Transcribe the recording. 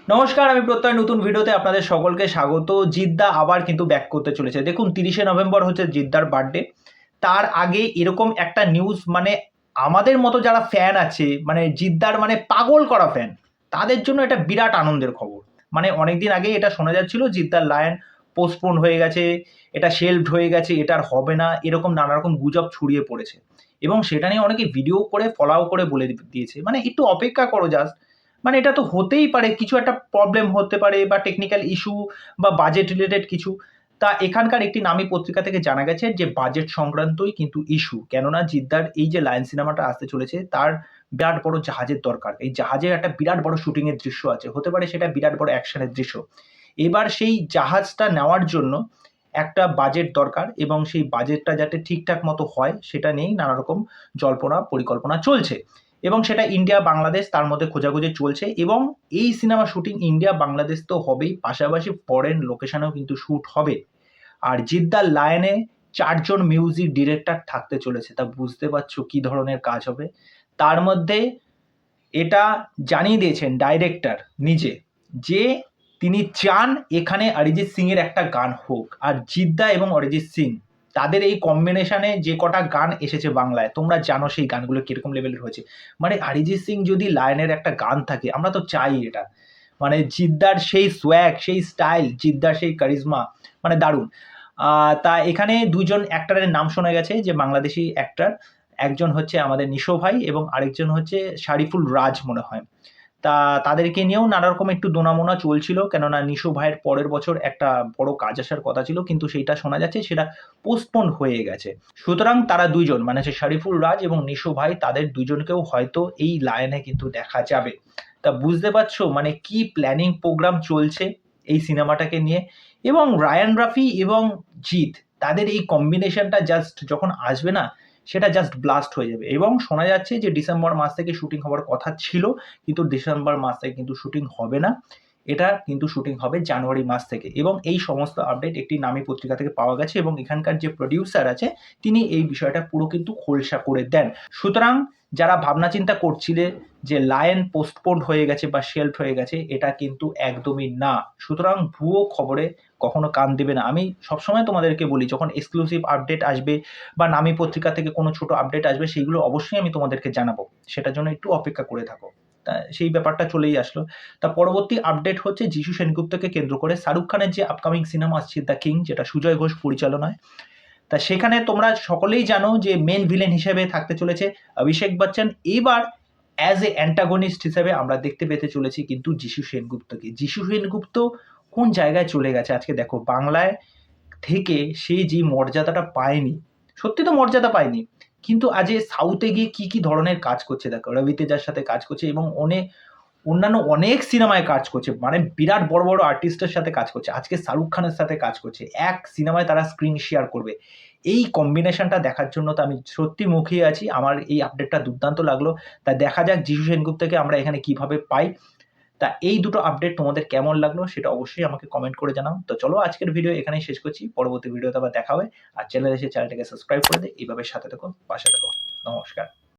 নমস্কার, আমি প্রত্যয় নতুন ভিডিওতে আপনাদের সকলকে স্বাগত। জিদ্দা আবার কিন্তু ব্যাক করতে চলেছে। দেখুন 30শে নভেম্বর হচ্ছে জিদ্দার বার্থডে। তার আগে এরকম একটা নিউজ, মানে আমাদের মতো যারা ফ্যান আছে, মানে জিদ্দার মানে পাগল করা ফ্যান, তাদের জন্য এটা বিরাট আনন্দের খবর। মানে অনেকদিন আগে এটা শোনা যাচ্ছিল জিদ্দার লায়ন পোস্টপোন হয়ে গেছে, এটা শেলভড হয়ে গেছে, এটা আর হবে না, এরকম নানা রকম গুজব ছড়িয়ে পড়েছে এবং সেটা নিয়ে অনেকে ভিডিও করে ফলাও করে বলে দিয়েছে মানে একটু অপেক্ষা করো জাস্ট। মানে এটা তো হতেই পারে, কিছু একটা প্রবলেম হতে পারে বা টেকনিক্যাল ইস্যু বা বাজেট রিলেটেড কিছু। তা এখানকার একটি নামী পত্রিকা থেকে জানা গেছে যে বাজেট সংক্রান্তই কিন্তু ইস্যু, কেননা জিদ্দার এই যে লায়ন সিনেমাটা আসতে চলেছে তার বিরাট বড় জাহাজের দরকার। এই জাহাজের একটা বিরাট বড় শুটিং এর দৃশ্য আছে, হতে পারে সেটা বিরাট বড় অ্যাকশনের দৃশ্য। এবার সেই জাহাজটা নেওয়ার জন্য একটা বাজেট দরকার এবং সেই বাজেটটা যাতে ঠিকঠাক মতো হয় সেটা নিয়েই নানা রকম জল্পনা পরিকল্পনা চলছে এবং সেটা ইন্ডিয়া বাংলাদেশ তার মধ্যে খোঁজাখুঁজি চলছে। এবং এই সিনেমা শুটিং ইন্ডিয়া বাংলাদেশ তো হবেই, পাশাপাশি ফরেন লোকেশনেও কিন্তু শ্যুট হবে। আর জিদ্দার লায়নে 4 জন মিউজিক ডিরেক্টর থাকতে চলেছে, তা বুঝতে পারছো কি ধরনের কাজ হবে। তার মধ্যে এটা জানিয়ে দিয়েছেন ডাইরেক্টর নিজে যে তিনি চান এখানে অরিজিৎ সিং এর একটা গান হোক। আর জিদ্দা এবং অরিজিৎ সিং তাদের এই কম্বিনেশনে যে কটা গান এসেছে বাংলায়, তোমরা জানো সেই গানগুলো কিরকম লেভেলের হয়েছে। মানে অরিজিৎ সিং যদি লায়নের একটা গান থাকে, আমরা তো চাই এটা। মানে জিদ্দার সেই সোয়াগ, সেই স্টাইল, জিদ্দার সেই কারিজমা, মানে দারুণ। তা এখানে 2 জন অ্যাক্টরের নাম শোনা গেছে যে বাংলাদেশি অ্যাক্টর। একজন হচ্ছে আমাদের নিশো ভাই এবং আরেকজন হচ্ছে শারিফুল রাজ মনে হয়। তা তাদেরকে নিয়েও নানা রকম একটু দোনামোনা চলছিল, কেননা নিশো ভাইয়ের পরের বছর একটা বড় কাজ আসার কথা ছিল, কিন্তু সেইটা শোনা যাচ্ছে সেটা পোস্টপোন হয়ে গেছে। সুতরাং তারা 2 জন, মানে হচ্ছে শারিফুল রাজ এবং নিশো ভাই, তাদের 2জনকেও হয়তো এই লায়নে কিন্তু দেখা যাবে। তা বুঝতে পারছো মানে কি প্ল্যানিং প্রোগ্রাম চলছে এই সিনেমাটাকে নিয়ে। এবং রায়ান রাফি এবং জিৎ, তাদের এই কম্বিনেশনটা জাস্ট যখন আসবে না, সেটা জাস্ট ব্লাস্ট হয়ে যাবে। এবং শোনা যাচ্ছে যে ডিসেম্বর মাস থেকে শুটিং হওয়ার কথা ছিল, কিন্তু ডিসেম্বর মাস থেকে কিন্তু শুটিং হবে না, এটা কিন্তু শুটিং হবে জানুয়ারি মাস থেকে। এবং এই সমস্ত আপডেট একটি নামী পত্রিকা থেকে পাওয়া গেছে এবং এখানকার যে প্রডিউসার আছে তিনি এই বিষয়টা পুরো কিন্তু খোলসা করে দেন। সুতরাং যারা ভাবনা চিন্তা করছিলে যে লায়ন পোস্টপোন্ড হয়ে গেছে বা শেলফ হয়ে গেছে, এটা কিন্তু একদমই না। সুতরাং ভুয়ো খবরে কখনো কান দেবে না। আমি সবসময় তোমাদেরকে বলি, যখন এক্সক্লুসিভ আপডেট আসবে বা নামী পত্রিকা থেকে কোনো ছোট আপডেট আসবে, সেইগুলো অবশ্যই আমি তোমাদেরকে জানাবো। সেটার জন্য একটু অপেক্ষা করে থাকো। তা সেই ব্যাপারটা চলেই আসলো। তা পরবর্তী আপডেট হচ্ছে যিশু সেনগুপ্তকে কেন্দ্র করে শাহরুখ খানের যে আপকামিং সিনেমা আসছে দ্য কিং, যেটা সুজয় ঘোষ পরিচালনায়। তা সেখানে তোমরা সকলেই জানো যে মেন ভিলেন হিসেবে থাকতে চলেছে অভিষেক বচ্চন। এবার অ্যাজ এ অ্যান্টাগনিস্ট হিসেবে আমরা দেখতে পেতে চলেছি কিন্তু যিশু সেনগুপ্তকে। যিশু সেনগুপ্ত কোন জায়গায় চলে গেছে আজকে দেখো, বাংলায় থেকে সে যে মর্যাদাটা পায়নি, সত্যি তো মর্যাদা পায়নি, কিন্তু আজ এ সাউথে গিয়ে কি কি ধরনের কাজ করছে দেখো। রবি তেজার সাথে কাজ করছে এবং অন্যান্য অনেক সিনেমায় কাজ করছে, মানে বিরাট বড় বড় আর্টিস্টের সাথে কাজ করছে, আজকে শাহরুখ খানের সাথে কাজ করছে, এক সিনেমায় তারা স্ক্রিন শেয়ার করবে। এই কম্বিনেশনটা দেখার জন্য তো আমি সত্যি মুখিয়ে আছি। আমার এই আপডেটটা দুর্দান্ত লাগলো। তা দেখা যাক যিশু সেনগুপ্তকে আমরা এখানে কিভাবে পাই। তা এই দুটো আপডেট তোমাদের কেমন লাগলো সেটা অবশ্যই আমাকে কমেন্ট করে জানাও। তো চলো আজকের ভিডিও এখানেই শেষ করছি, পরবর্তী ভিডিওতে আবার দেখা হবে। আর চ্যানেলে এসে চ্যানেলটাকে সাবস্ক্রাইব করে দে, এইভাবে সাথে থেকো, পাশে থেকো। নমস্কার।